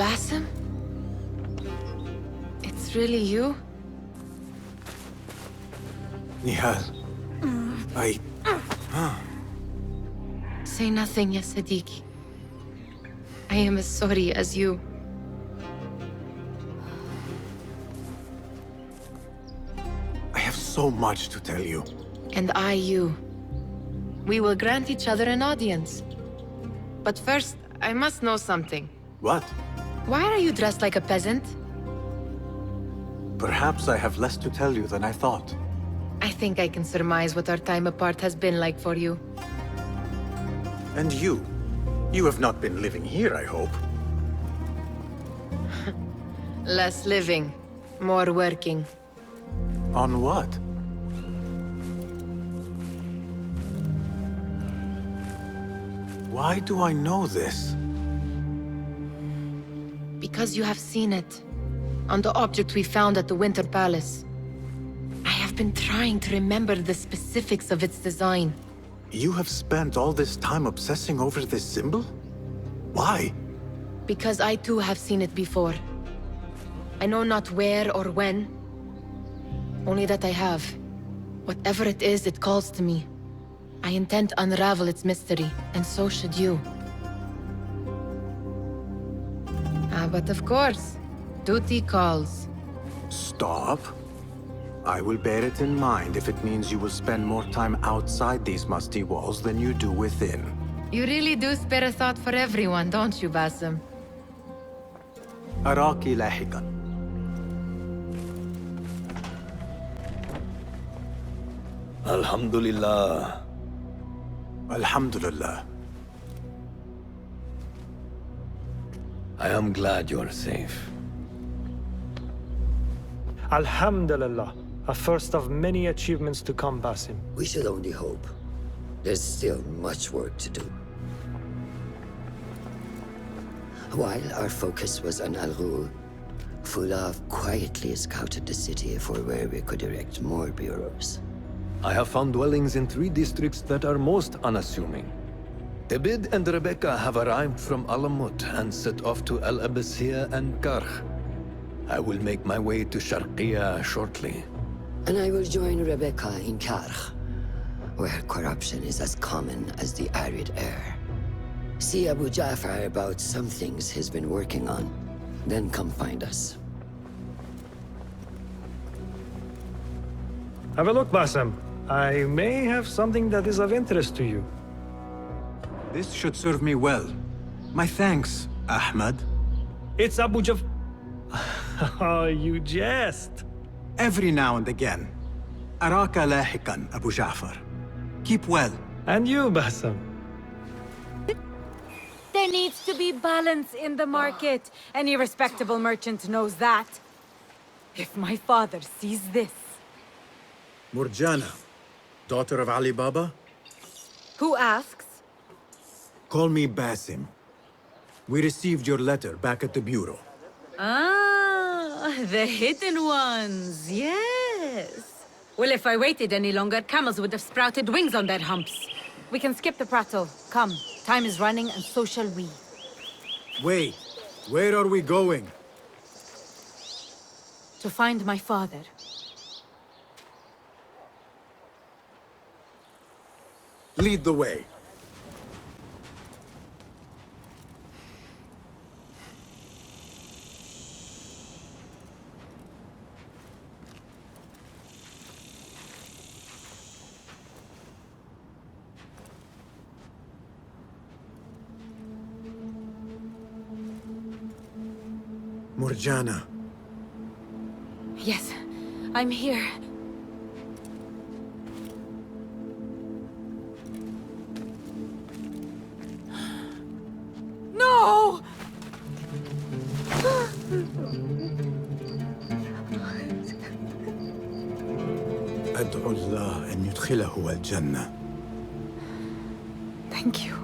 BASIM? It's really you? Nihal. Say nothing, ya Sadiqi. I am as sorry as you. I have so much to tell you. And I you. We will grant each other an audience. But first, I must know something. What? Why are you dressed like a peasant? Perhaps I have less to tell you than I thought. I think I can surmise what our time apart has been like for you. And you? You have not been living here, I hope. Less living, more working. On what? Why do I know this? Because you have seen it. On the object we found at the Winter Palace. I have been trying to remember the specifics of its design. You have spent all this time obsessing over this symbol? Why? Because I too have seen it before. I know not where or when. Only that I have. Whatever it is, it calls to me. I intend to unravel its mystery, and so should you. But of course, duty calls. Stop. I will bear it in mind if it means you will spend more time outside these musty walls than you do within. You really do spare a thought for everyone, don't you, Basim? أراك لاحقا. Alhamdulillah. Alhamdulillah. I am glad you're safe. Alhamdulillah, a first of many achievements to come, Basim. We should only hope. There's still much work to do. While our focus was on Al-Ghul, Fulav quietly scouted the city for where we could erect more bureaus. I have found dwellings in 3 districts that are most unassuming. Tebid and Rebecca have arrived from Alamut and set off to Al Abbasiyah and Karkh. I will make my way to Sharqiya shortly. And I will join Rebecca in Karkh, where corruption is as common as the arid air. See Abu Ja'far about some things he's been working on, then come find us. Have a look, Basim. I may have something that is of interest to you. This should serve me well. My thanks, Ahmad. It's Abu Jaf... Oh, you jest. Every now and again. أراك لاحقا, Abu Ja'far. Keep well. And you, Basim. There needs to be balance in the market. Any respectable merchant knows that. If my father sees this... Murjana, daughter of Ali Baba? Who asks? Call me Basim. We received your letter back at the bureau. Ah, the hidden ones, yes. Well, if I waited any longer, camels would have sprouted wings on their humps. We can skip the prattle. Come, time is running and so shall we. Wait, where are we going? To find my father. Lead the way. Murjana. Yes, I'm here. No! أدعو الله أن يدخله الجنة. Thank you.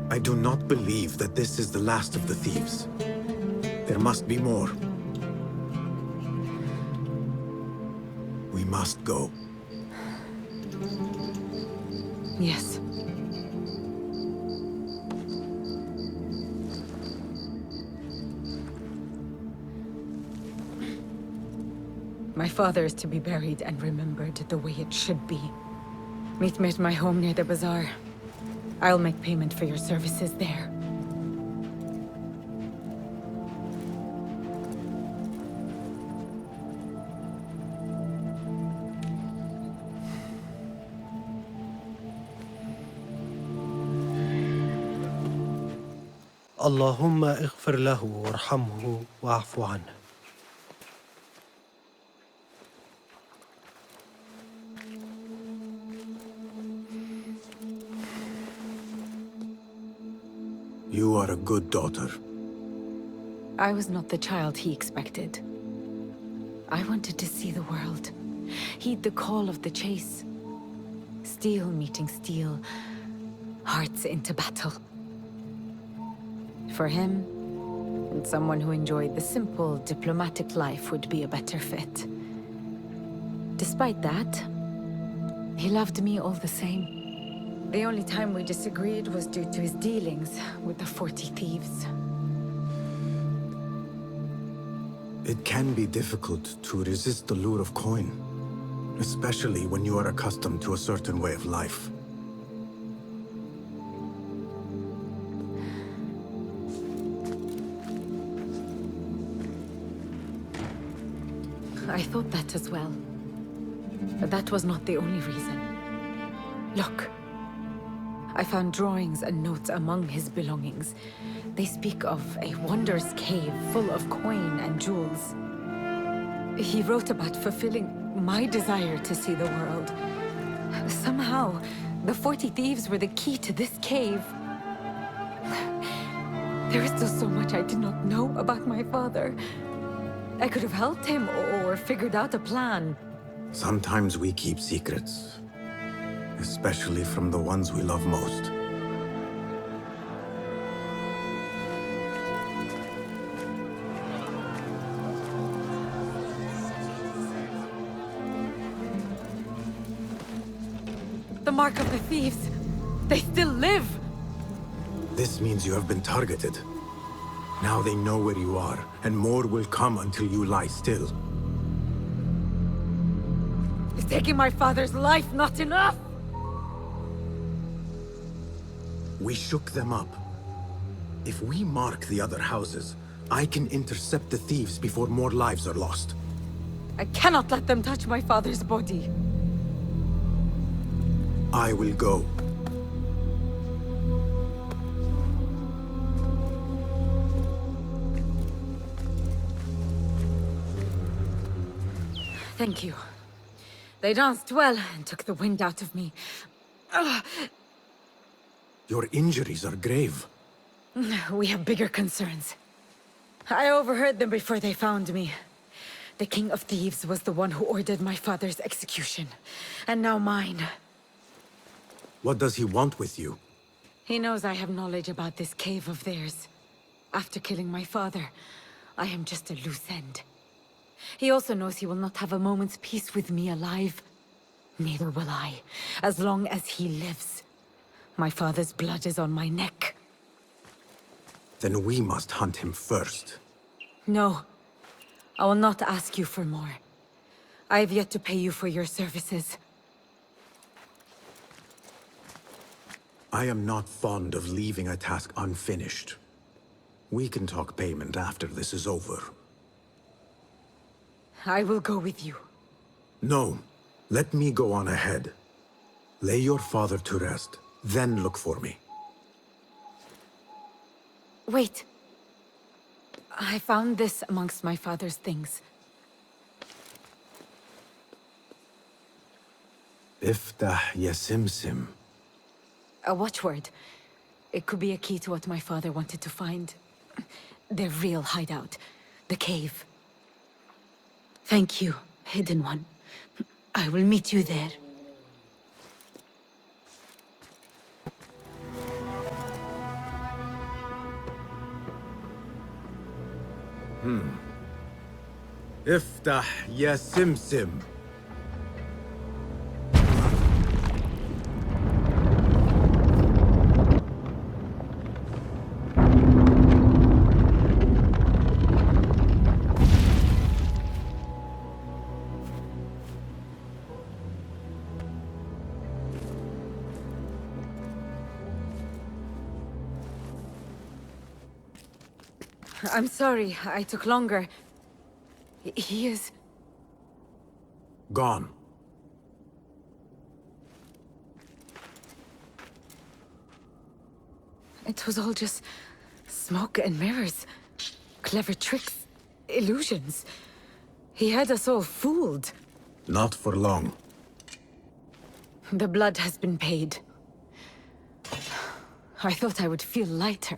I do not believe that this is the last of the thieves. There must be more. We must go. Yes. My father is to be buried and remembered the way it should be. Meet me at my home near the bazaar. I'll make payment for your services there. اللهم اغفر له وارحمه واعف عنه. You are a good daughter. I was not the child he expected. I wanted to see the world, heed the call of the chase. Steel meeting steel, hearts into battle. For him, and someone who enjoyed the simple, diplomatic life would be a better fit. Despite that, he loved me all the same. The only time we disagreed was due to his dealings with the 40 Thieves. It can be difficult to resist the lure of coin, especially when you are accustomed to a certain way of life. I thought that as well. But that was not the only reason. Look. I found drawings and notes among his belongings. They speak of a wondrous cave full of coin and jewels. He wrote about fulfilling my desire to see the world. Somehow, the 40 Thieves were the key to this cave. There is still so much I did not know about my father. I could have helped him or figured out a plan. Sometimes we keep secrets, especially from the ones we love most. The mark of the thieves. They still live! This means you have been targeted. Now they know where you are, and more will come until you lie still. Is taking my father's life not enough? We shook them up. If we mark the other houses, I can intercept the thieves before more lives are lost. I cannot let them touch my father's body. I will go. Thank you. They danced well and took the wind out of me. Your injuries are grave. We have bigger concerns. I overheard them before they found me. The King of Thieves was the one who ordered my father's execution. And now mine. What does he want with you? He knows I have knowledge about this cave of theirs. After killing my father, I am just a loose end. He also knows he will not have a moment's peace with me alive. Neither will I, as long as he lives. My father's blood is on my neck. Then we must hunt him first. No. I will not ask you for more. I have yet to pay you for your services. I am not fond of leaving a task unfinished. We can talk payment after this is over. I will go with you. No. Let me go on ahead. Lay your father to rest, then look for me. Wait. I found this amongst my father's things. Iftah ya Simsim. A watchword. It could be a key to what my father wanted to find. Their real hideout. The cave. Thank you, Hidden One. I will meet you there. Iftah ya Simsim. I'm sorry, I took longer. He is... Gone. It was all just smoke and mirrors. Clever tricks, illusions. He had us all fooled. Not for long. The blood has been paid. I thought I would feel lighter.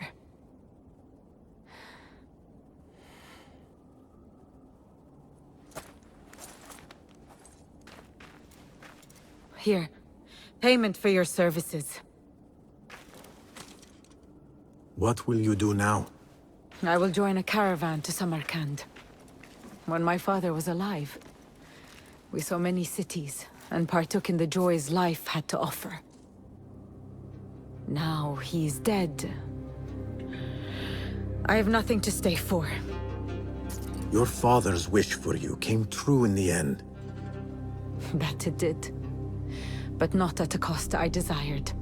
Here, payment for your services. What will you do now? I will join a caravan to Samarkand. When my father was alive, we saw many cities and partook in the joys life had to offer. Now he's dead. I have nothing to stay for. Your father's wish for you came true in the end. That it did. But not at a cost I desired.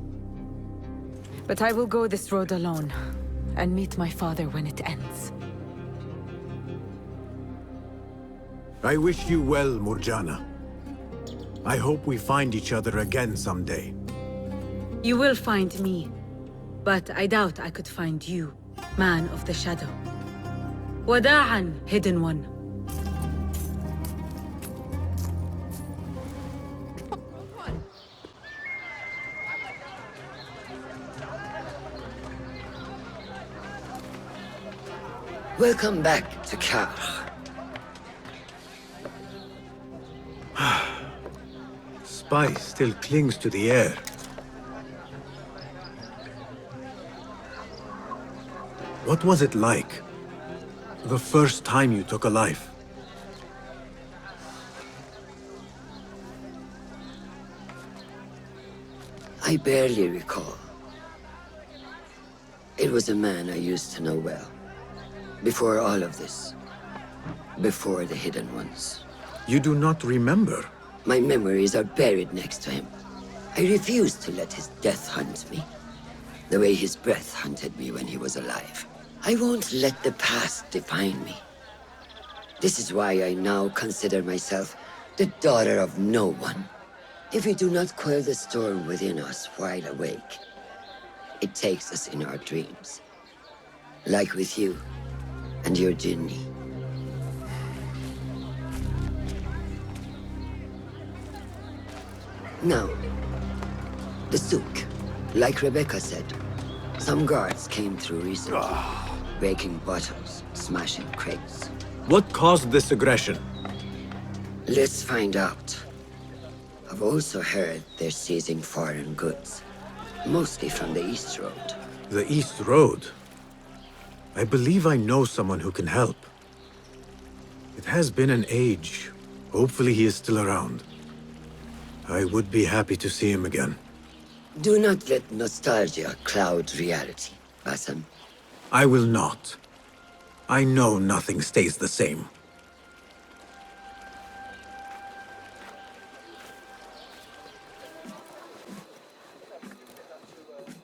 But I will go this road alone, and meet my father when it ends. I wish you well, Murjana. I hope we find each other again someday. You will find me, but I doubt I could find you, man of the shadow. Wada'an, hidden one. Welcome back to Karkh. Spice still clings to the air. What was it like? The first time you took a life? I barely recall. It was a man I used to know well. Before all of this. Before the Hidden Ones. You do not remember? My memories are buried next to him. I refuse to let his death hunt me. The way his breath hunted me when he was alive. I won't let the past define me. This is why I now consider myself the daughter of no one. If we do not quell the storm within us while awake, it takes us in our dreams. Like with you and your Jinni. Now, the souk. Like Rebecca said, some guards came through recently, breaking bottles, smashing crates. What caused this aggression? Let's find out. I've also heard they're seizing foreign goods, mostly from the East Road. The East Road? I believe I know someone who can help. It has been an age. Hopefully he is still around. I would be happy to see him again. Do not let nostalgia cloud reality, BASIM. I will not. I know nothing stays the same.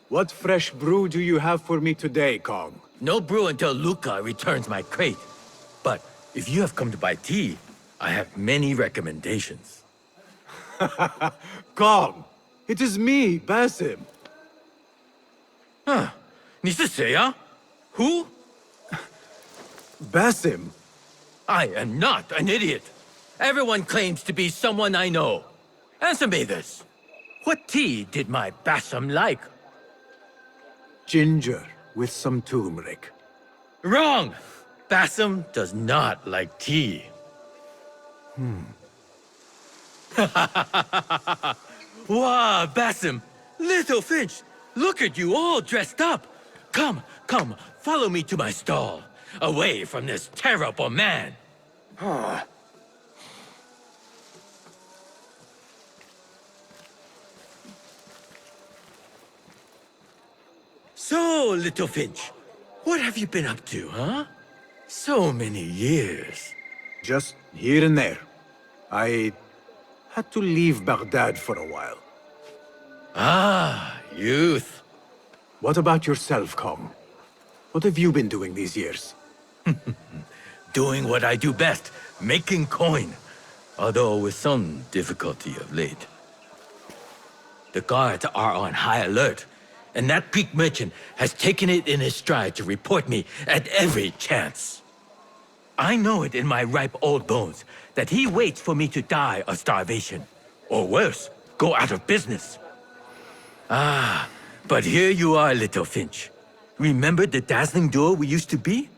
What fresh brew do you have for me today, Kong? No brew until Luca returns my crate. But if you have come to buy tea, I have many recommendations. Kong! It is me, Basim. Huh? 你是谁啊? Who? Basim? I am not an idiot. Everyone claims to be someone I know. Answer me this. What tea did my Basim like? Ginger with some turmeric. Wrong! Basim does not like tea. Wow, Basim! Little Finch! Look at you all dressed up! Come, come, follow me to my stall. Away from this terrible man. So, Little Finch, what have you been up to, huh? So many years. Just here and there. I had to leave Baghdad for a while. Ah, youth. What about yourself, Kong? What have you been doing these years? Doing what I do best, making coin. Although with some difficulty of late. The guards are on high alert, and that Greek merchant has taken it in his stride to report me at every chance. I know it in my ripe old bones that he waits for me to die of starvation. Or worse, go out of business. Ah, but here you are, little Finch. Remember the dazzling duo we used to be?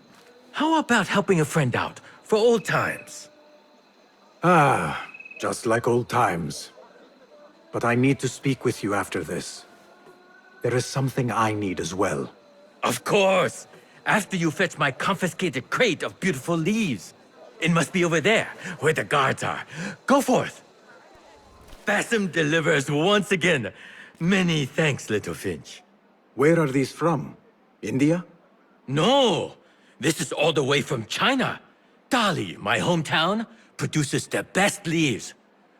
How about helping a friend out, for old times? Ah, just like old times. But I need to speak with you after this. There is something I need as well. Of course! After you fetch my confiscated crate of beautiful leaves. It must be over there, where the guards are. Go forth! BASIM delivers once again. Many thanks, little Finch. Where are these from? India? No! This is all the way from China. Dali, my hometown, produces the best leaves.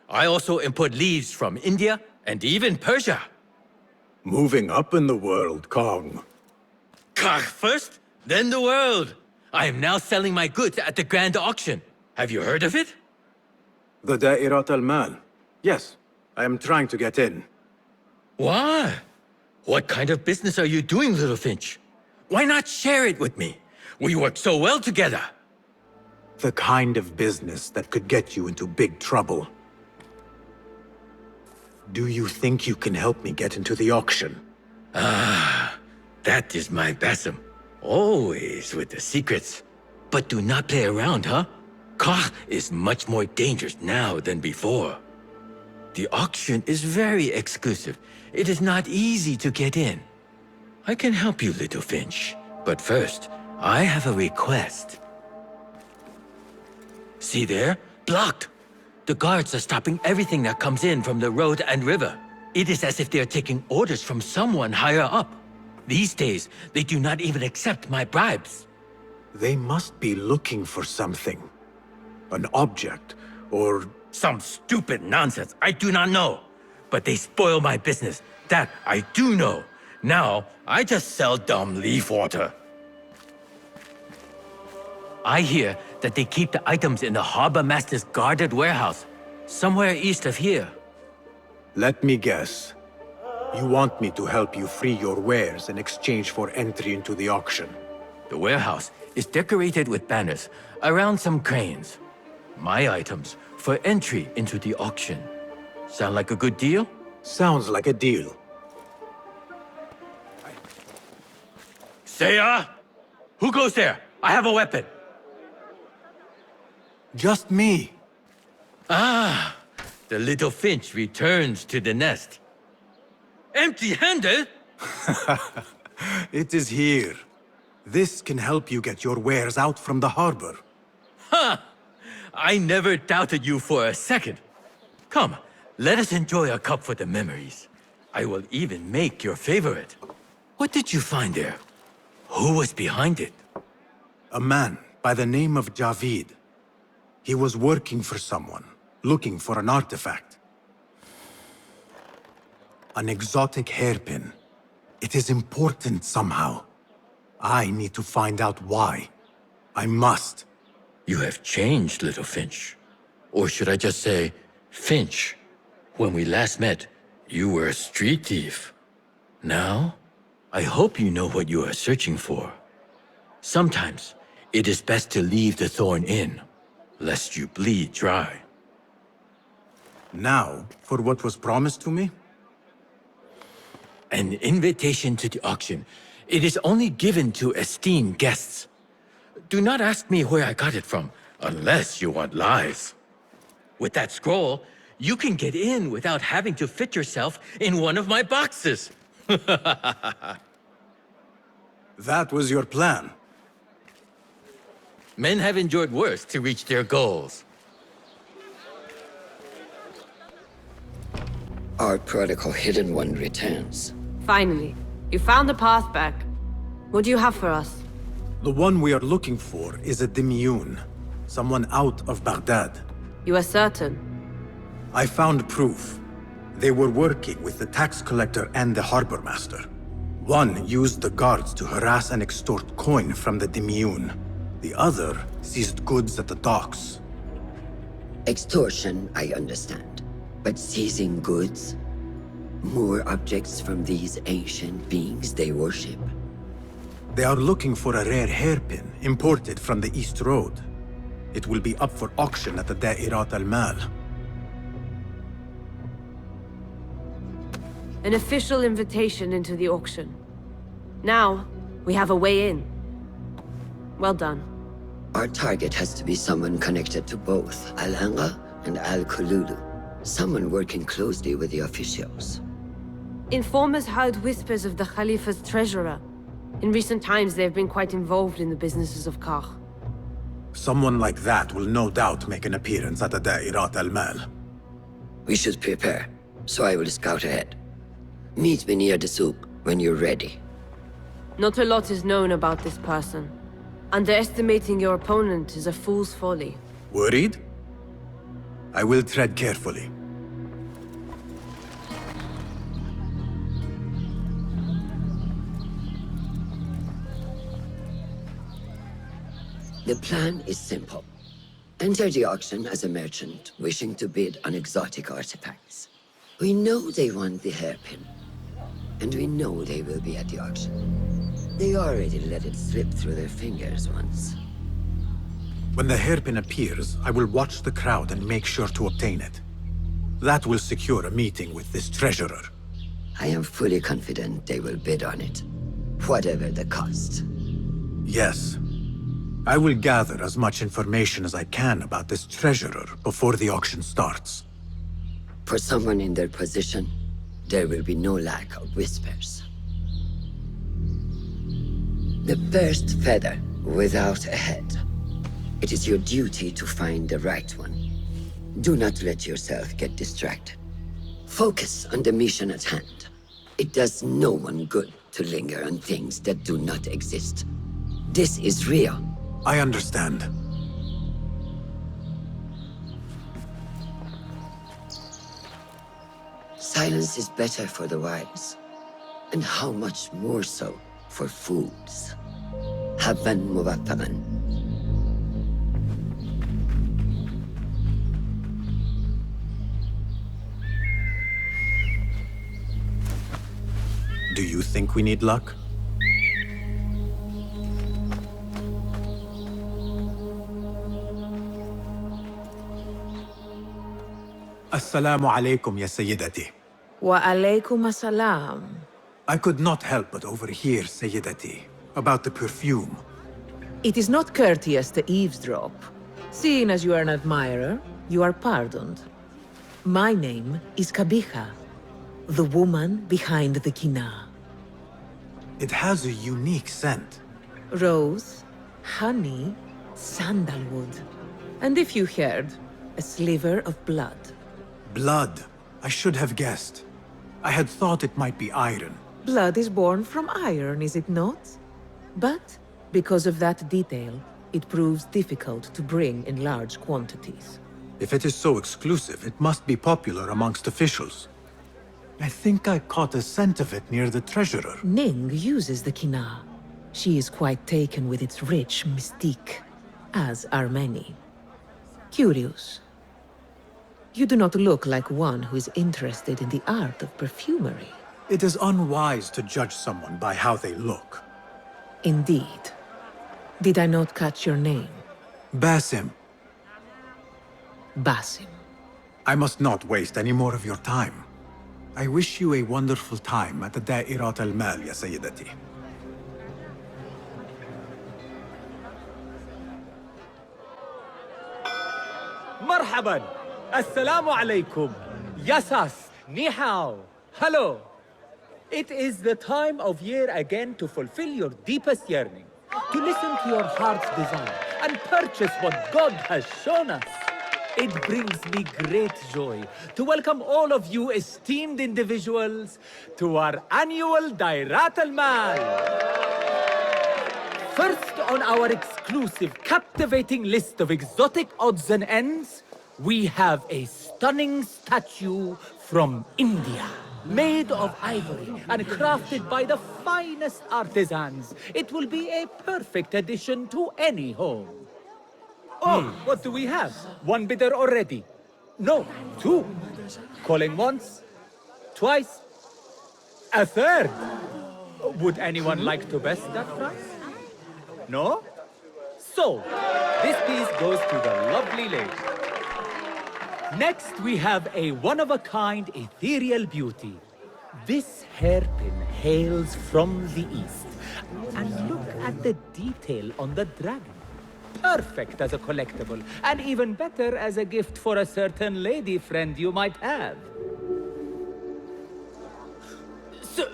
I also import leaves from India and even Persia. Moving up in the world, Kong. Kark first, then the world. I am now selling my goods at the grand auction. Have you heard of it? The Da'irat al-Mal. Yes, I am trying to get in. Why? What kind of business are you doing, little Finch? Why not share it with me? We work so well together. The kind of business that could get you into big trouble. Do you think you can help me get into the auction? Ah, that is my BASIM. Always with the secrets. But do not play around, huh? Kark is much more dangerous now than before. The auction is very exclusive. It is not easy to get in. I can help you, little Finch. But first, I have a request. See there? Blocked. The guards are stopping everything that comes in from the road and river. It is as if they are taking orders from someone higher up. These days, they do not even accept my bribes. They must be looking for something. An object, or... Some stupid nonsense, I do not know. But they spoil my business, that I do know. Now, I just sell dumb leaf water. I hear that they keep the items in the harbor master's guarded warehouse, somewhere east of here. Let me guess. You want me to help you free your wares in exchange for entry into the auction. The warehouse is decorated with banners around some cranes. My items for entry into the auction. Sound like a good deal? Sounds like a deal. Seiya! Who goes there? I have a weapon. Just me. Ah, the little Finch returns to the nest. Empty-handed? It is here. This can help you get your wares out from the harbor. Ha! I never doubted you for a second. Come, let us enjoy a cup for the memories. I will even make your favorite. What did you find there? Who was behind it? A man by the name of Javid. He was working for someone, looking for an artifact. An exotic hairpin. It is important somehow. I need to find out why. I must. You have changed, little Finch. Or should I just say, Finch? When we last met, you were a street thief. Now, I hope you know what you are searching for. Sometimes, it is best to leave the thorn in, lest you bleed dry. Now, for what was promised to me? An invitation to the auction. It is only given to esteemed guests. Do not ask me where I got it from, unless you want lies. With that scroll, you can get in without having to fit yourself in one of my boxes. That was your plan. Men have endured worse to reach their goals. Our prodigal hidden one returns. Finally, you found the path back. What do you have for us? The one we are looking for is a Dimyun, someone out of Baghdad. You are certain? I found proof. They were working with the tax collector and the harbor master. One used the guards to harass and extort coin from the Dimyun. The other seized goods at the docks. Extortion, I understand. But seizing goods? More objects from these ancient beings they worship? They are looking for a rare hairpin imported from the East Road. It will be up for auction at the Da'irat al-Mal. An official invitation into the auction. Now, we have a way in. Well done. Our target has to be someone connected to both Al-Anga and Al-Kululu. Someone working closely with the officials. Informers heard whispers of the Khalifa's treasurer. In recent times, they have been quite involved in the businesses of Karkh. Someone like that will no doubt make an appearance at the Da'irat al-Mal. We should prepare, so I will scout ahead. Meet me near the souk when you're ready. Not a lot is known about this person. Underestimating your opponent is a fool's folly. Worried? I will tread carefully. The plan is simple. Enter the auction as a merchant wishing to bid on exotic artifacts. We know they want the hairpin, and we know they will be at the auction. They already let it slip through their fingers once. When the hairpin appears, I will watch the crowd and make sure to obtain it. That will secure a meeting with this treasurer. I am fully confident they will bid on it, whatever the cost. Yes. I will gather as much information as I can about this treasurer before the auction starts. For someone in their position, there will be no lack of whispers. The first feather without a head. It is your duty to find the right one. Do not let yourself get distracted. Focus on the mission at hand. It does no one good to linger on things that do not exist. This is real. I understand. Silence is better for the wise. And how much more so for fools. Habban mubattaban. Do you think we need luck? Assalamu alaikum, ya Sayyidati. Wa alaykum assalam. I could not help but overhear, Sayyidati, about the perfume. It is not courteous to eavesdrop. Seeing as you are an admirer, you are pardoned. My name is Kabiha, the woman behind the kina. It has a unique scent. Rose, honey, sandalwood. And if you heard, a sliver of blood. Blood. I should have guessed. I had thought it might be iron. Blood is born from iron, is it not? But, because of that detail, it proves difficult to bring in large quantities. If it is so exclusive, it must be popular amongst officials. I think I caught a scent of it near the treasurer. Ning uses the kina. She is quite taken with its rich mystique, as are many. Curious. You do not look like one who is interested in the art of perfumery. It is unwise to judge someone by how they look. Indeed. Did I not catch your name? BASIM. BASIM. I must not waste any more of your time. I wish you a wonderful time at the Da'irat al-Mal, ya Sayyidati. مرحبا السلام عليكم Yasas, ni hao, hello. It is the time of year again to fulfill your deepest yearning, to listen to your heart's desire and purchase what God has shown us. It brings me great joy to welcome all of you esteemed individuals to our annual Da'irat al-Mal. First on our exclusive, captivating list of exotic odds and ends, we have a stunning statue from India. made of ivory and crafted by the finest artisans. It will be a perfect addition to any home. Oh, what do we have? One bidder already. No, two. Calling once, twice, a third. Would anyone like to best that price? No? So, this piece goes to the lovely lady. Next, we have a one-of-a-kind ethereal beauty. This hairpin hails from the east. And look at the detail on the dragon. Perfect as a collectible, and even better as a gift for a certain lady friend you might have.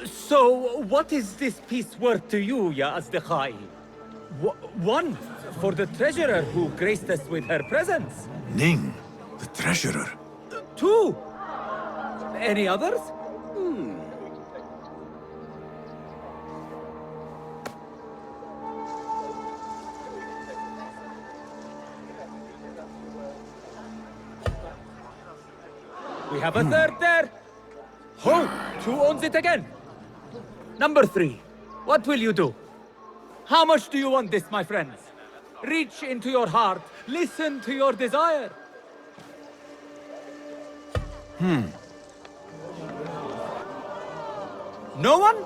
So what is this piece worth to you, Ya Asdiqai? One, for the treasurer who graced us with her presence. Ning, the treasurer. Two. Any others? We have a third there. Ho! Who owns it again? Number 3. What will you do? How much do you want this, my friends? Reach into your heart. Listen to your desire. No one?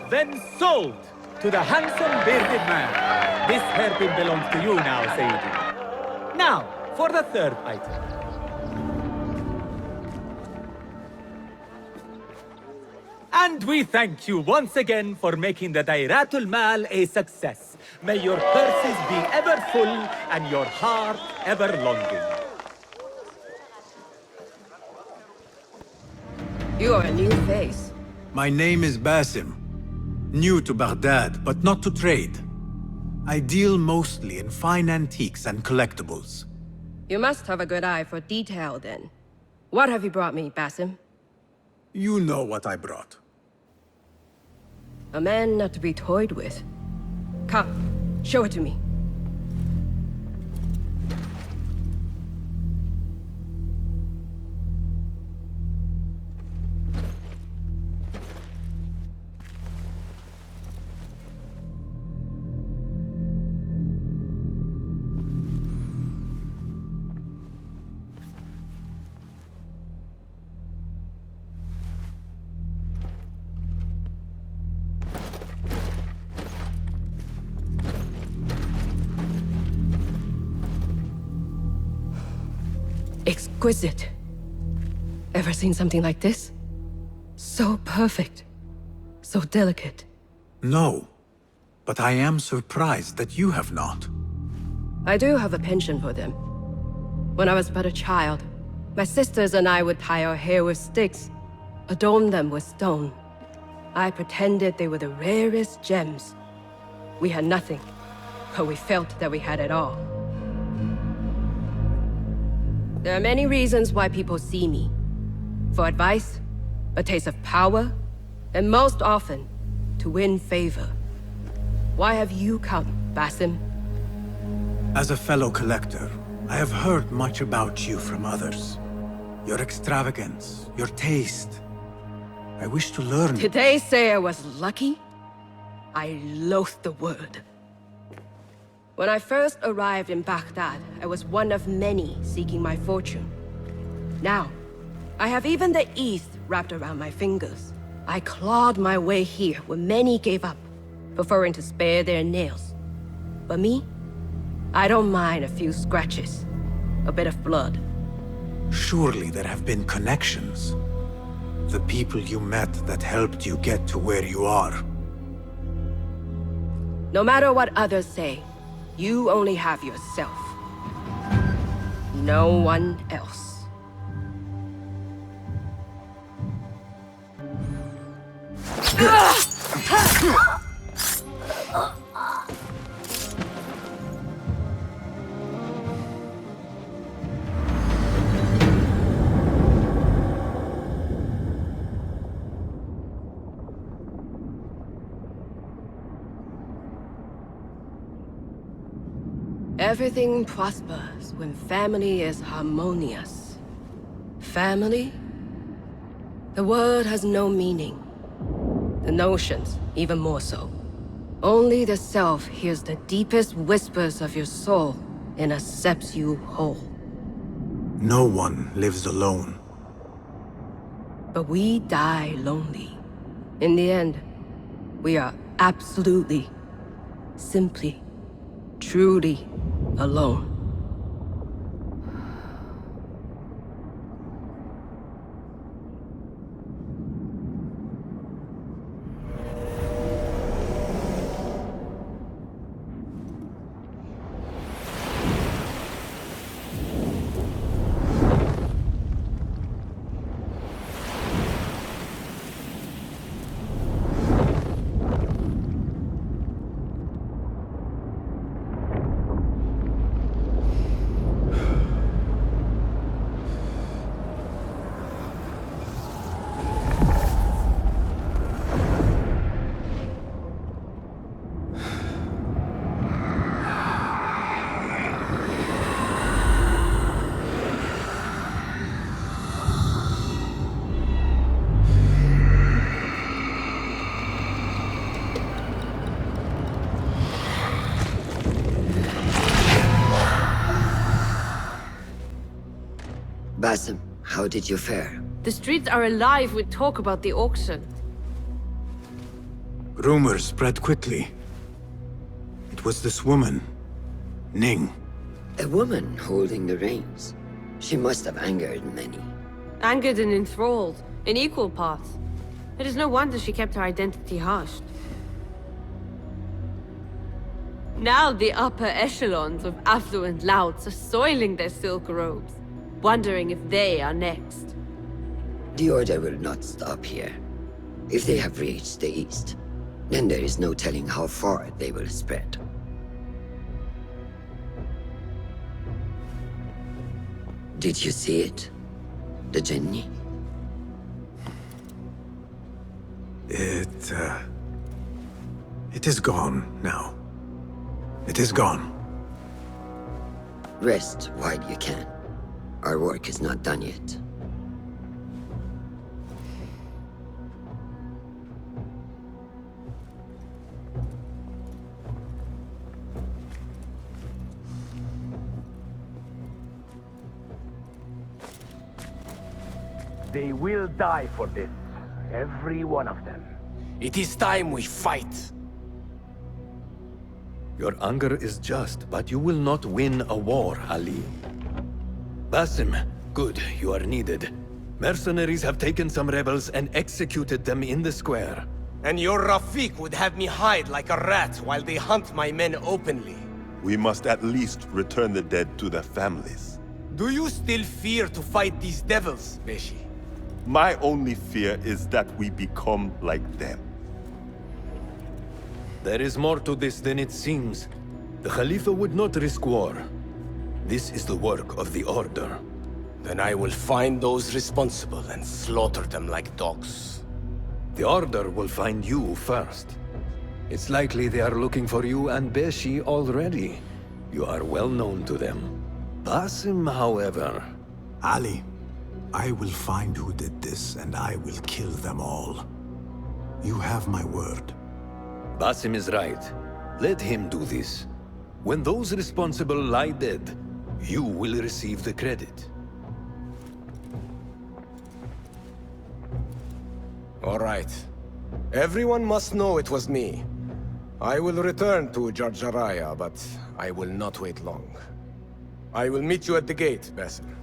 Then sold to the handsome bearded man. This hairpin belongs to you now, Sayyidi. Now, for the third item. And we thank you once again for making the Dairatul Mal a success. May your purses be ever full and your heart ever longing. You are a new face. My name is BASIM. New to Baghdad, but not to trade. I deal mostly in fine antiques and collectibles. You must have a good eye for detail, then. What have you brought me, Basim? You know what I brought. A man not to be toyed with. Come, show it to me. Exquisite. Ever seen something like this? So perfect. So delicate. No, but I am surprised that you have not. I do have a penchant for them. When I was but a child, my sisters and I would tie our hair with sticks, adorn them with stone. I pretended they were the rarest gems. We had nothing, but we felt that we had it all. There are many reasons why people see me. For advice, a taste of power, and most often, to win favor. Why have you come, Basim? As a fellow collector, I have heard much about you from others. Your extravagance, your taste. I wish to learn. Did they say I was lucky? I loathe the word. When I first arrived in Baghdad, I was one of many seeking my fortune. Now, I have even the East wrapped around my fingers. I clawed my way here where many gave up, preferring to spare their nails. But me? I don't mind a few scratches, a bit of blood. Surely there have been connections. The people you met that helped you get to where you are. No matter what others say, you only have yourself. No one else. Everything prospers when family is harmonious. Family The word has no meaning. The notions, even more so. Only the self hears the deepest whispers of your soul and accepts you whole. No one lives alone. But we die lonely. In the end, we are absolutely, simply, truly alone. BASIM, how did you fare? The streets are alive with talk about the auction. Rumors spread quickly. It was this woman, Ning. A woman holding the reins. She must have angered many. Angered and enthralled, in equal parts. It is no wonder she kept her identity hushed. Now the upper echelons of affluent louts are soiling their silk robes, wondering if they are next. The Order will not stop here. If they have reached the east, then there is no telling how far they will spread. Did you see it? The Jinni? It is gone now. It is gone. Rest while you can. Our work is not done yet. They will die for this. Every one of them. It is time we fight. Your anger is just, but you will not win a war, Ali. BASIM, good, you are needed. Mercenaries have taken some rebels and executed them in the square. And your Rafik would have me hide like a rat while they hunt my men openly. We must at least return the dead to their families. Do you still fear to fight these devils, Beshi? My only fear is that we become like them. There is more to this than it seems. The Khalifa would not risk war. This is the work of the Order. Then I will find those responsible and slaughter them like dogs. The Order will find you first. It's likely they are looking for you and Beshi already. You are well known to them. BASIM, however... Ali, I will find who did this, and I will kill them all. You have my word. BASIM is right. Let him do this. When those responsible lie dead, you will receive the credit. All right. Everyone must know it was me. I will return to Jarjaraya, but I will not wait long. I will meet you at the gate, Basim.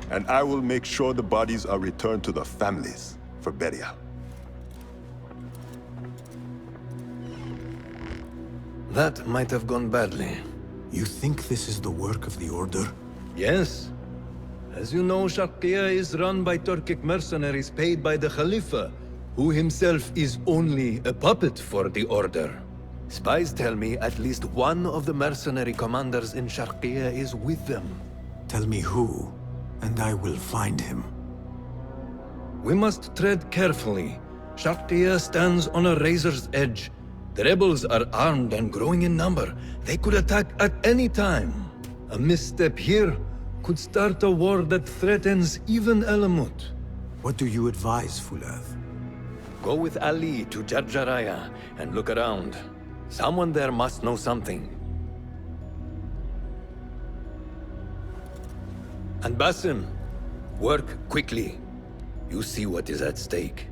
And I will make sure the bodies are returned to the families for burial. That might have gone badly. You think this is the work of the Order? Yes. As you know, Sharqiya is run by Turkic mercenaries paid by the Khalifa, who himself is only a puppet for the Order. Spies tell me at least one of the mercenary commanders in Sharqiya is with them. Tell me who, and I will find him. We must tread carefully. Sharqiya stands on a razor's edge. The rebels are armed and growing in number. They could attack at any time. A misstep here could start a war that threatens even Alamut. What do you advise, Fulath? Go with Ali to Jarjaraya and look around. Someone there must know something. And Basim, work quickly. You see what is at stake.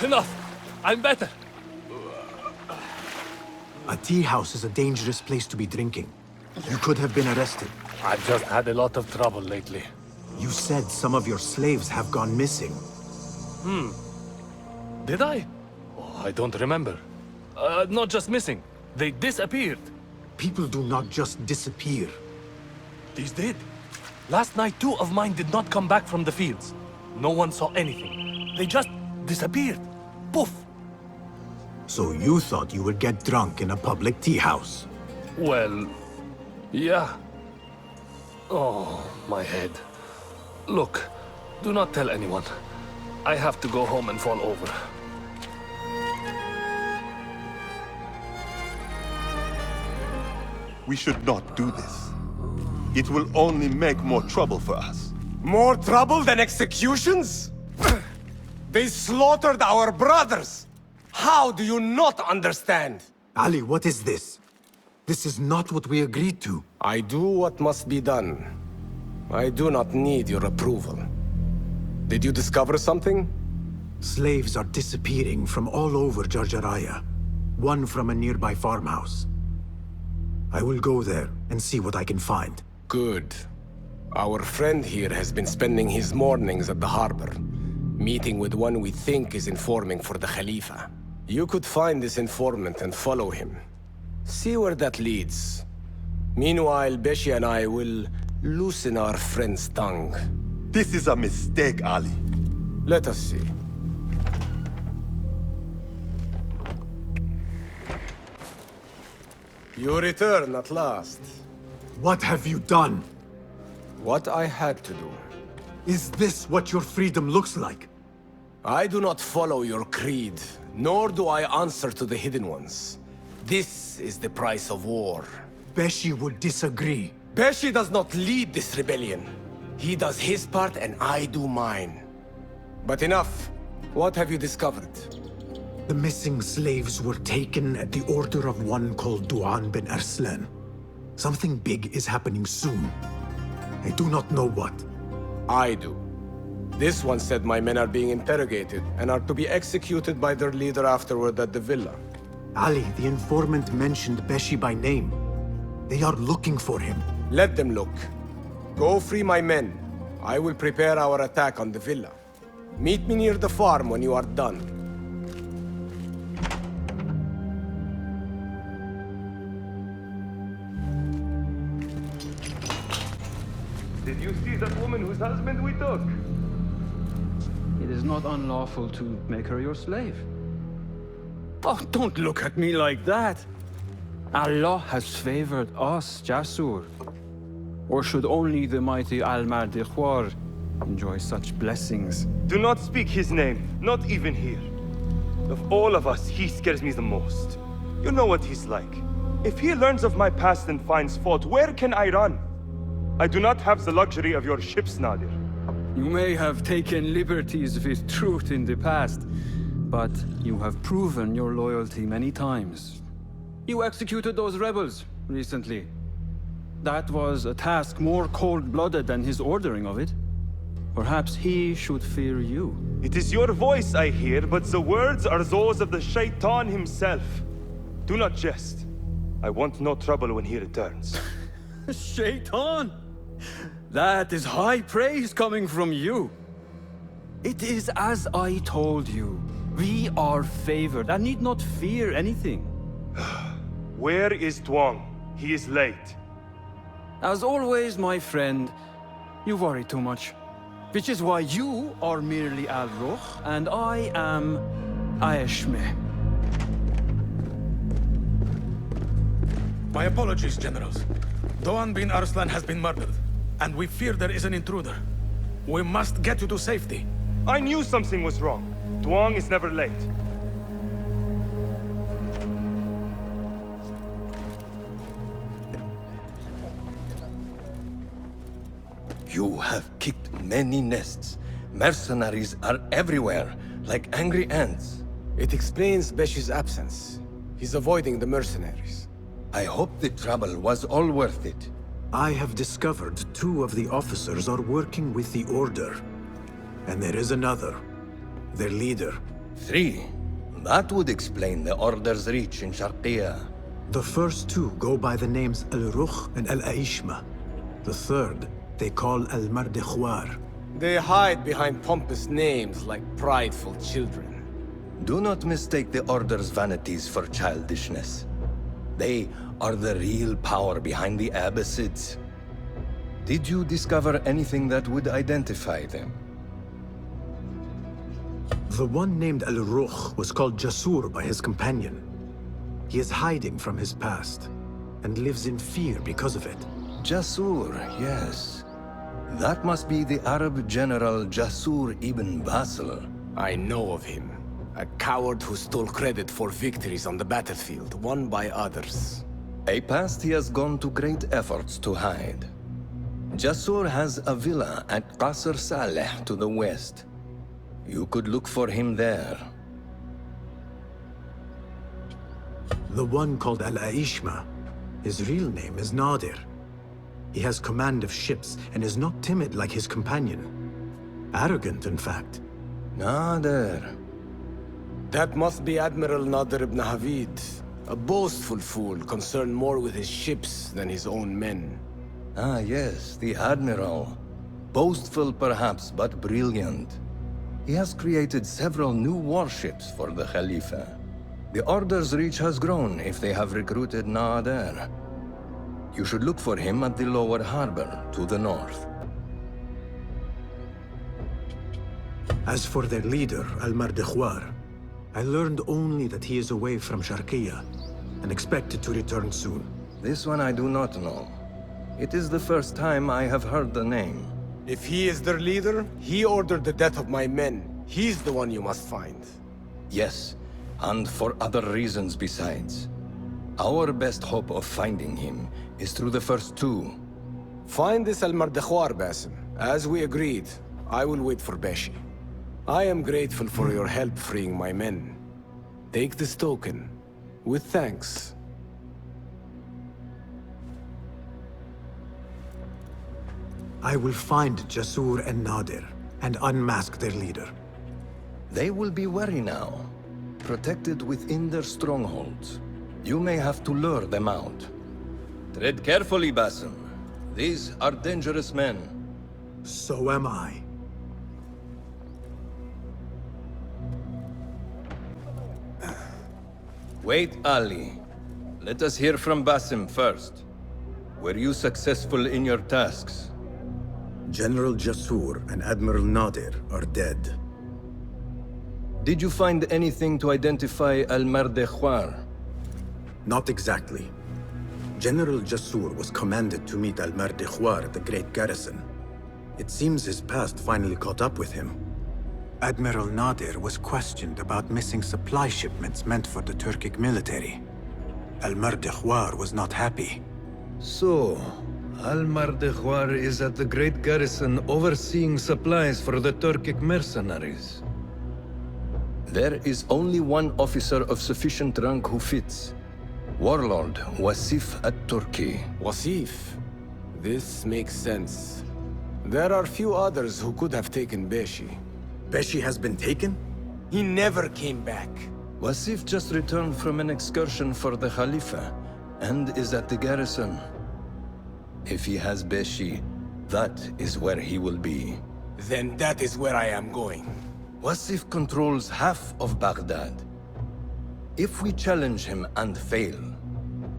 Enough! I'm better! A tea house is a dangerous place to be drinking. You could have been arrested. I've just had a lot of trouble lately. You said some of your slaves have gone missing. Did I? Oh, I don't remember. Not just missing. They disappeared. People do not just disappear. These did. Last night, 2 of mine did not come back from the fields. No one saw anything. They just disappeared. Poof! So you thought you would get drunk in a public tea house? Well, yeah. Oh, my head. Look, do not tell anyone. I have to go home and fall over. We should not do this. It will only make more trouble for us. More trouble than executions? They slaughtered our brothers! How do you not understand? Ali, what is this? This is not what we agreed to. I do what must be done. I do not need your approval. Did you discover something? Slaves are disappearing from all over Jarjaraya. One from a nearby farmhouse. I will go there and see what I can find. Good. Our friend here has been spending his mornings at the harbor, meeting with one we think is informing for the Khalifa. You could find this informant and follow him. See where that leads. Meanwhile, Beshi and I will loosen our friend's tongue. This is a mistake, Ali. Let us see. You return at last. What have you done? What I had to do. Is this what your freedom looks like? I do not follow your creed, nor do I answer to the Hidden Ones. This is the price of war. Beshi would disagree. Beshi does not lead this rebellion. He does his part and I do mine. But enough. What have you discovered? The missing slaves were taken at the order of one called Duan bin Arslan. Something big is happening soon. I do not know what. I do. This one said my men are being interrogated and are to be executed by their leader afterward at the villa. Ali, the informant mentioned Beshi by name. They are looking for him. Let them look. Go free my men. I will prepare our attack on the villa. Meet me near the farm when you are done. Did you see that woman whose husband we took? It is not unlawful to make her your slave. Oh, don't look at me like that. Allah has favored us, Jasur. Or should only the mighty Al-Mardikhwar enjoy such blessings? Do not speak his name, not even here. Of all of us, he scares me the most. You know what he's like. If he learns of my past and finds fault, where can I run? I do not have the luxury of your ships, Nadir. You may have taken liberties with truth in the past, but you have proven your loyalty many times. You executed those rebels recently. That was a task more cold-blooded than his ordering of it. Perhaps he should fear you. It is your voice I hear, but the words are those of the Shaitan himself. Do not jest. I want no trouble when he returns. Shaitan! That is high praise coming from you. It is as I told you. We are favored and need not fear anything. Where is Tuang? He is late. As always, my friend, you worry too much. Which is why you are merely Al-Ruh, and I am Aeshmeh. My apologies, generals. Doan bin Arslan has been murdered, and we fear there is an intruder. We must get you to safety. I knew something was wrong. Duong is never late. You have kicked many nests. Mercenaries are everywhere, like angry ants. It explains Beshi's absence. He's avoiding the mercenaries. I hope the trouble was all worth it. I have discovered 2 of the officers are working with the Order. And there is another, their leader. 3. That would explain the Order's reach in Sharqiya. The first 2 go by the names Al-Rukh and Al-Aishma. The third, they call Al-Mardekhwar. They hide behind pompous names like prideful children. Do not mistake the Order's vanities for childishness. They are the real power behind the Abbasids. Did you discover anything that would identify them? The one named Al-Rukh was called Jasur by his companion. He is hiding from his past, and lives in fear because of it. Jasur, yes. That must be the Arab general Jasur ibn Basil. I know of him. A coward who stole credit for victories on the battlefield, won by others. A past he has gone to great efforts to hide. Jasur has a villa at Qasr Saleh to the west. You could look for him there. The one called Al-Aishma, his real name is Nadir. He has command of ships and is not timid like his companion. Arrogant, in fact. Nadir. That must be Admiral Nadir ibn Havid. A boastful fool concerned more with his ships than his own men. Ah, yes, the Admiral. Boastful perhaps, but brilliant. He has created several new warships for the Khalifa. The Order's reach has grown if they have recruited Nadir. You should look for him at the lower harbor, to the north. As for their leader, Al-Mardekhwar, I learned only that he is away from Sharqiya, and expected to return soon. This one I do not know. It is the first time I have heard the name. If he is their leader, he ordered the death of my men. He's the one you must find. Yes, and for other reasons besides. Our best hope of finding him is through the first 2. Find this Al-Mardekhwar, Basim. As we agreed, I will wait for Beshi. I am grateful for your help freeing my men. Take this token, with thanks. I will find Jasur and Nadir, and unmask their leader. They will be wary now, protected within their strongholds. You may have to lure them out. Tread carefully, Basim. These are dangerous men. So am I. Wait, Ali. Let us hear from Basim first. Were you successful in your tasks? General Jasur and Admiral Nadir are dead. Did you find anything to identify Al-Mardekhwar? Not exactly. General Jasur was commanded to meet Al-Mardekhwar at the Great Garrison. It seems his past finally caught up with him. Admiral Nadir was questioned about missing supply shipments meant for the Turkic military. Al-Mardekhwar was not happy. So, Al-Mardekhwar is at the Great Garrison overseeing supplies for the Turkic mercenaries. There is only one officer of sufficient rank who fits. Warlord Wasif at-Turki. Wasif? This makes sense. There are few others who could have taken Beshi. Beshi has been taken? He never came back. Wasif just returned from an excursion for the Khalifa, and is at the garrison. If he has Beshi, that is where he will be. Then that is where I am going. Wasif controls half of Baghdad. If we challenge him and fail,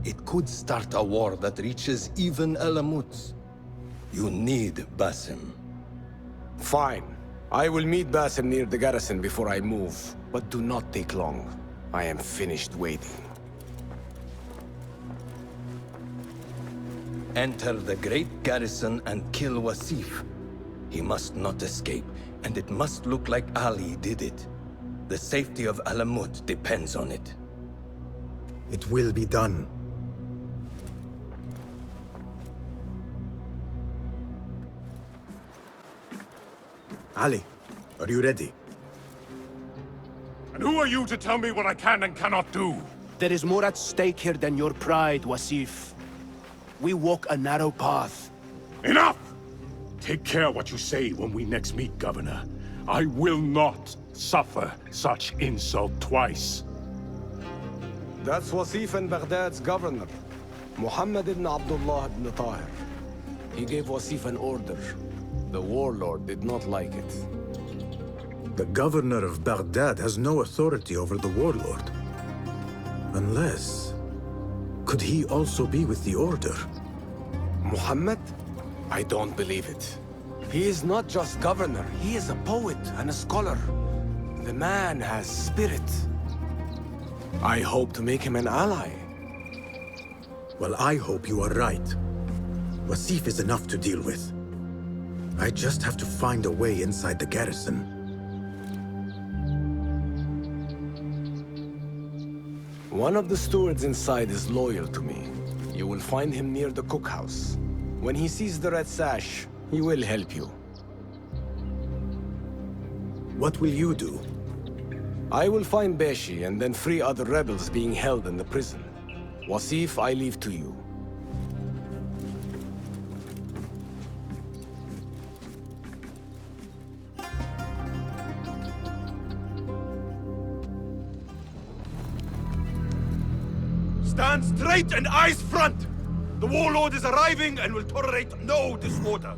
it could start a war that reaches even Alamut. You need Basim. Fine. I will meet Basim near the garrison before I move, but do not take long. I am finished waiting. Enter the great garrison and kill Wasif. He must not escape, and it must look like Ali did it. The safety of Alamut depends on it. It will be done. Ali, are you ready? And who are you to tell me what I can and cannot do? There is more at stake here than your pride, Wasif. We walk a narrow path. Enough! Take care what you say when we next meet, Governor. I will not suffer such insult twice. That's Wasif and Baghdad's governor, Muhammad ibn Abdullah ibn Tahir. He gave Wasif an order. The warlord did not like it. The governor of Baghdad has no authority over the warlord. Unless... could he also be with the order? Muhammad? I don't believe it. He is not just governor, he is a poet and a scholar. The man has spirit. I hope to make him an ally. Well, I hope you are right. Wasif is enough to deal with. I just have to find a way inside the garrison. One of the stewards inside is loyal to me. You will find him near the cookhouse. When he sees the red sash, he will help you. What will you do? I will find Beshi and then free other rebels being held in the prison. Wasif, I leave to you. Stand straight and eyes front! The warlord is arriving and will tolerate no disorder.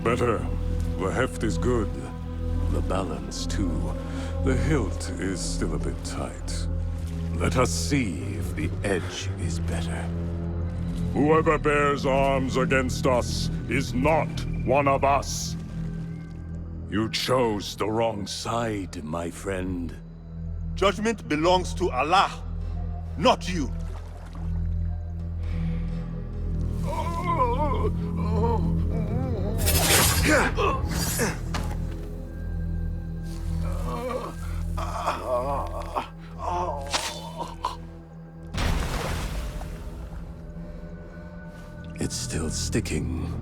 Better. The heft is good. The balance, too. The hilt is still a bit tight. Let us see if the edge is better. Whoever bears arms against us is not one of us. You chose the wrong side, my friend. Judgment belongs to Allah, not you. It's still sticking.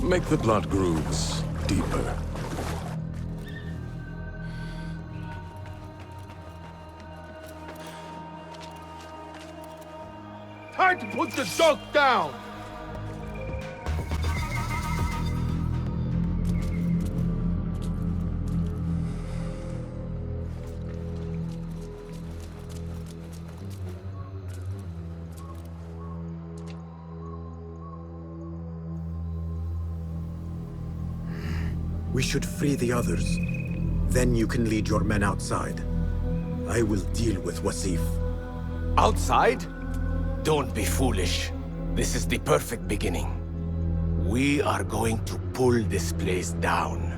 Make the blood grooves deeper. Time to put the dog down! We should free the others. Then you can lead your men outside. I will deal with Wasif. Outside? Don't be foolish. This is the perfect beginning. We are going to pull this place down.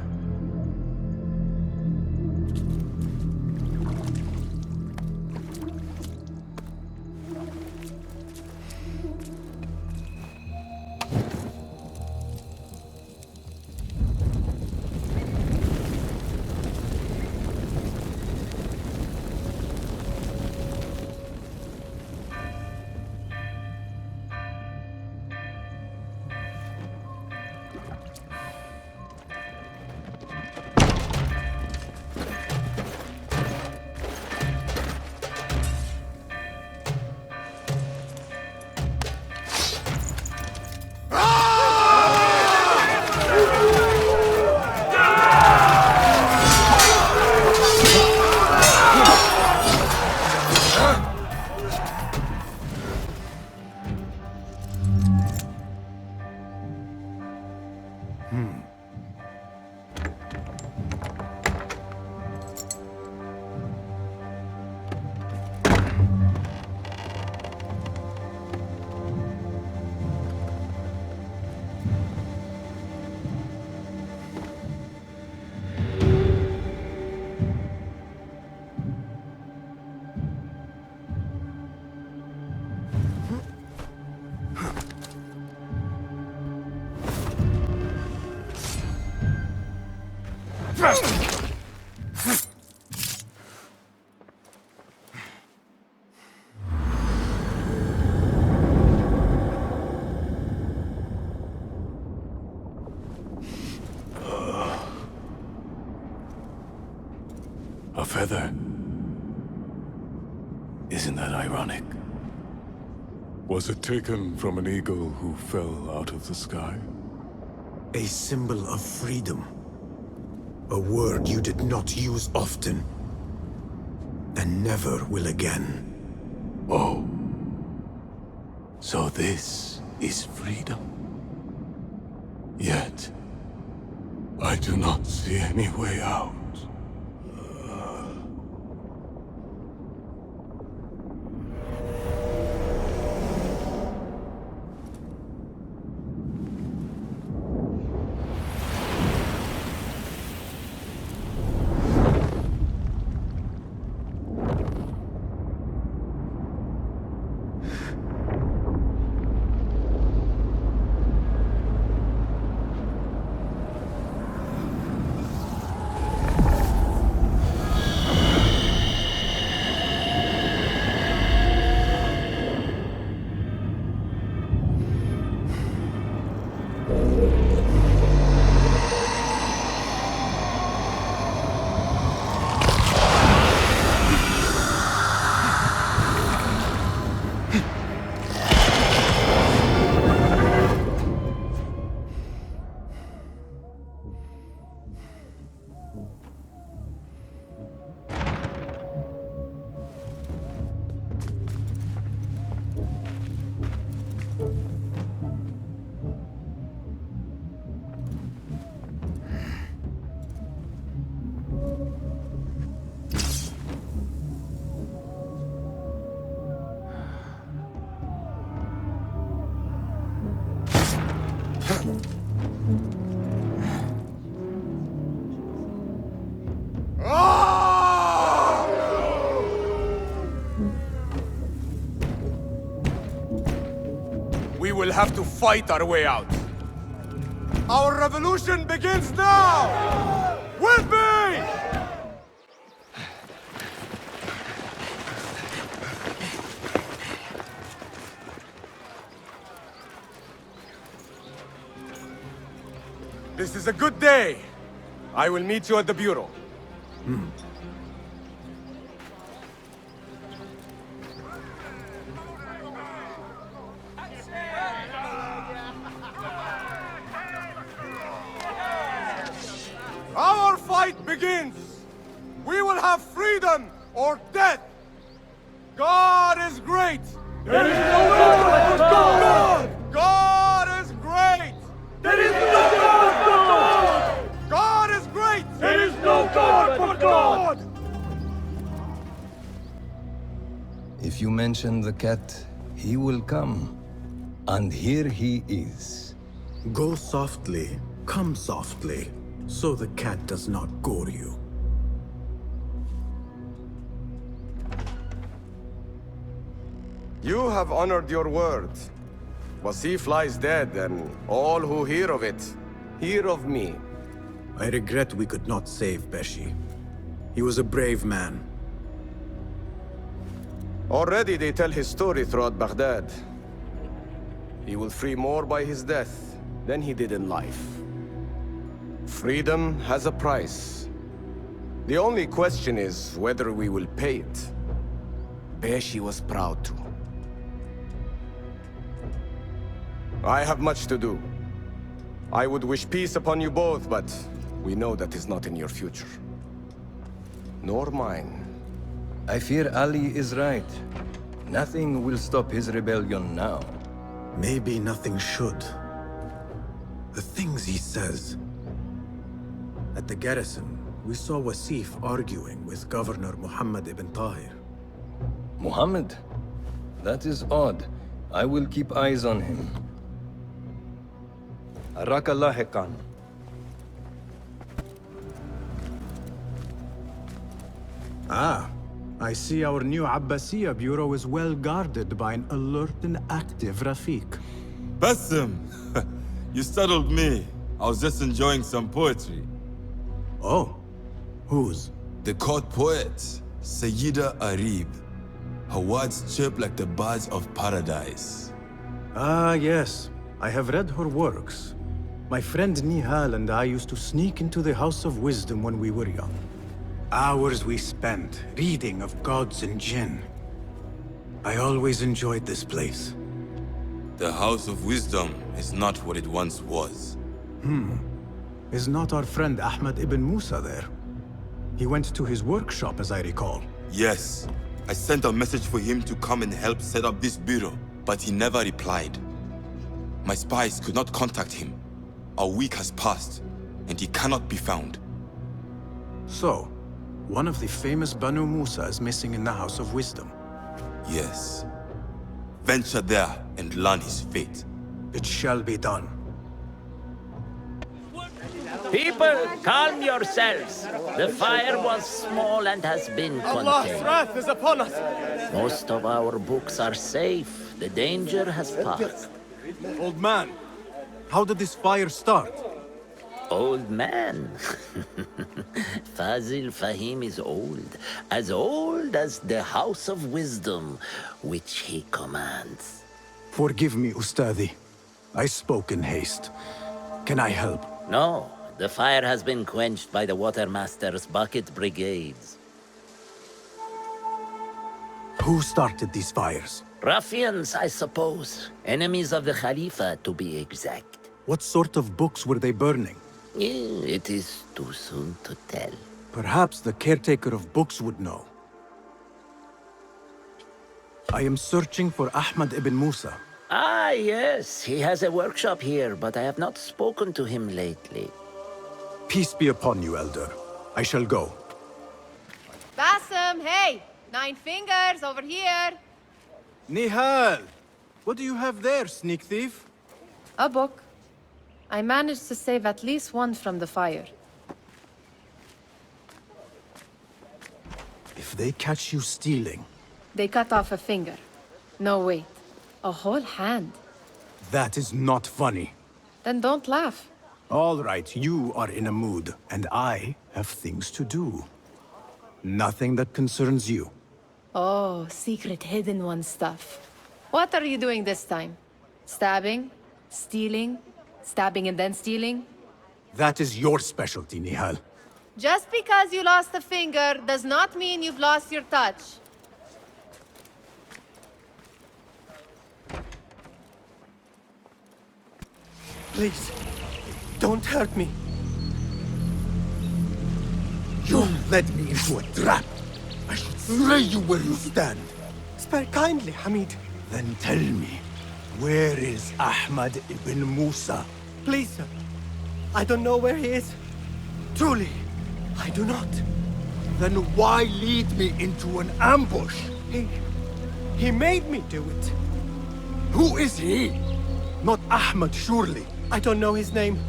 A feather. Isn't that ironic? Was it taken from an eagle who fell out of the sky? A symbol of freedom. A word you did not use often. And never will again. Oh. So this is freedom. Yet, I do not see any way out. We will have to fight our way out. Our revolution begins now! With me! This is a good day. I will meet you at the bureau. Our fight begins! We will have freedom or death! God is great! There is no God but God! God is great! There is no God but God! God is great! There is no God but God! If you mention the cat, he will come. And here he is. Go softly, come softly, so the cat does not gore you. You have honored your word. Wasif lies dead, and all who hear of it, hear of me. I regret we could not save Beshi. He was a brave man. Already they tell his story throughout Baghdad. He will free more by his death than he did in life. Freedom has a price. The only question is whether we will pay it. Beshi was proud to. I have much to do. I would wish peace upon you both, but we know that is not in your future. Nor mine. I fear Ali is right. Nothing will stop his rebellion now. Maybe nothing should. The things he says. At the garrison, we saw Wasif arguing with Governor Muhammad ibn Tahir. Muhammad? That is odd. I will keep eyes on him. Arakallah Khan. Ah, I see our new Abbasiya bureau is well guarded by an alert and active Rafiq. BASIM! You startled me. I was just enjoying some poetry. Oh, Whose? The court poet, Sayyida Arib. Her words chirp like the birds of paradise. Ah, yes. I have read her works. My friend Nihal and I used to sneak into the House of Wisdom when we were young. Hours we spent reading of gods and jinn. I always enjoyed this place. The House of Wisdom is not what it once was. Is not our friend Ahmad ibn Musa there? He went to his workshop, as I recall. Yes. I sent a message for him to come and help set up this bureau, but he never replied. My spies could not contact him. A week has passed, and he cannot be found. So, one of the famous Banu Musa is missing in the House of Wisdom. Yes. Venture there and learn his fate. It shall be done. People, calm yourselves. The fire was small and has been Allah's contained. wrath is upon us! Most of our books are safe. The danger has passed. Old man, how did this fire start? Old man? Fazil Fahim is old as the House of Wisdom, which he commands. Forgive me, Ustadi. I spoke in haste. Can I help? No, the fire has been quenched by the Watermaster's bucket brigades. Who started these fires? Ruffians, I suppose. Enemies of the Khalifa, to be exact. What sort of books were they burning? It is too soon to tell. Perhaps the caretaker of books would know. I am searching for Ahmad ibn Musa. Ah, yes. He has a workshop here, but I have not spoken to him lately. Peace be upon you, Elder. I shall go. BASIM, hey! 9 fingers, over here! Nihal! What do you have there, sneak thief? A book. I managed to save at least one from the fire. If they catch you stealing... They cut off a finger. No, wait. A whole hand. That is not funny. Then don't laugh. All right, you are in a mood, and I have things to do. Nothing that concerns you. Oh, secret hidden one stuff. What are you doing this time? Stabbing? Stealing? Stabbing and then stealing? That is your specialty, Nihal. Just because you lost a finger does not mean you've lost your touch. Please, don't hurt me. You led me into a trap. I should slay you where you stand. Spare kindly, Hamid. Then tell me, where is Ahmad ibn Musa? Please, sir. I don't know where he is. Truly, I do not. Then why lead me into an ambush? He made me do it. Who is he? Not Ahmad, surely. I don't know his name.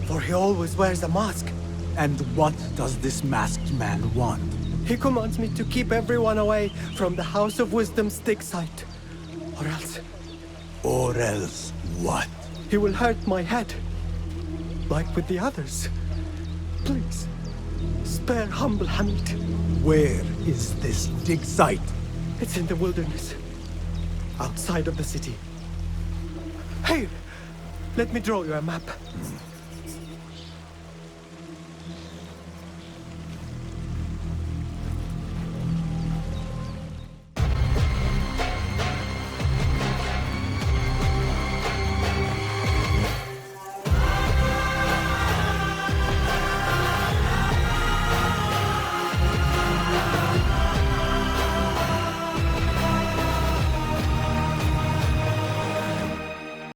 For he always wears a mask. And what does this masked man want? He commands me to keep everyone away from the House of Wisdom's dig site. Or else... Or else what? He will hurt my head. Like with the others. Please, spare humble Hamid. Where is this dig site? It's in the wilderness. Outside of the city. Hey, let me draw you a map.